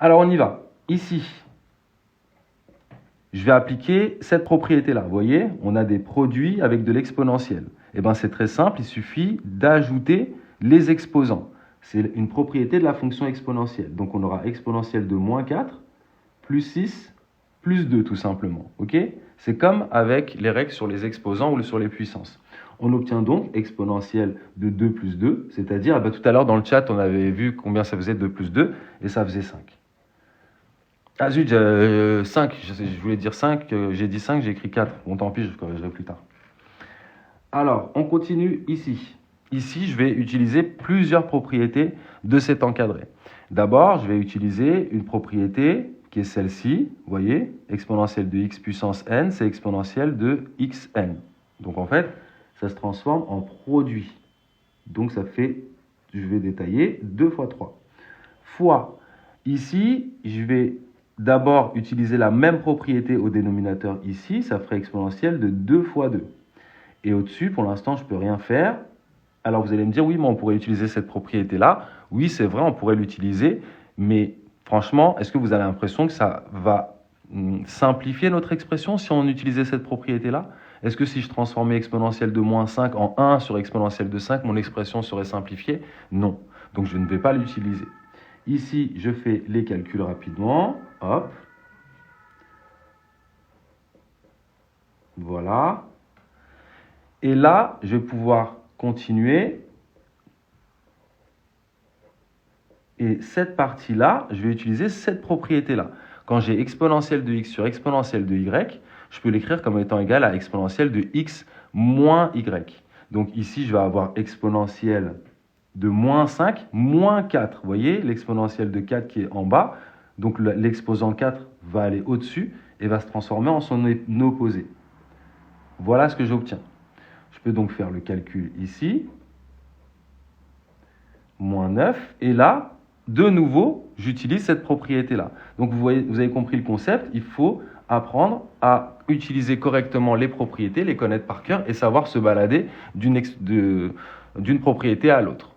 Alors, on y va. Ici, je vais appliquer cette propriété-là. Vous voyez, on a des produits avec de l'exponentiel. Eh bien, c'est très simple, il suffit d'ajouter les exposants. C'est une propriété de la fonction exponentielle. Donc, on aura exponentielle de moins 4, plus 6, plus 2, tout simplement. Ok ? C'est comme avec les règles sur les exposants ou sur les puissances. On obtient donc exponentielle de 2 plus 2, c'est-à-dire, tout à l'heure dans le chat, on avait vu combien ça faisait 2 plus 2, et ça faisait 5. Ah zut, 5, je voulais dire 5, j'ai dit 5, j'ai écrit 4. Bon, tant pis, je corrigerai plus tard. Alors, on continue ici. Ici, je vais utiliser plusieurs propriétés de cet encadré. D'abord, je vais utiliser une propriété qui est celle-ci. Vous voyez, exponentielle de x puissance n, c'est exponentielle de xn. Donc, en fait, ça se transforme en produit. Donc, ça fait, je vais détailler, 2 fois 3. Fois, ici, je vais d'abord utiliser la même propriété au dénominateur ici. Ça ferait exponentielle de 2 fois 2. Et au-dessus, pour l'instant, je ne peux rien faire. Alors, vous allez me dire, oui, mais on pourrait utiliser cette propriété-là. Oui, c'est vrai, on pourrait l'utiliser. Mais franchement, est-ce que vous avez l'impression que ça va simplifier notre expression si on utilisait cette propriété-là? Est-ce que si je transformais exponentielle de moins 5 en 1 sur exponentielle de 5, mon expression serait simplifiée? Non. Donc, je ne vais pas l'utiliser. Ici, je fais les calculs rapidement. Hop. Voilà. Et là, je vais pouvoir continuer. Et cette partie-là, je vais utiliser cette propriété-là. Quand j'ai exponentielle de x sur exponentielle de y, je peux l'écrire comme étant égal à exponentielle de x moins y. Donc ici, je vais avoir exponentielle de moins 5, moins 4. Vous voyez, l'exponentielle de 4 qui est en bas. Donc l'exposant 4 va aller au-dessus et va se transformer en son opposé. Voilà ce que j'obtiens. Je peux donc faire le calcul ici. Moins 9. Et là, de nouveau, j'utilise cette propriété-là. Donc vous avez compris le concept. Il faut apprendre à utiliser correctement les propriétés, les connaître par cœur et savoir se balader d'une propriété à l'autre.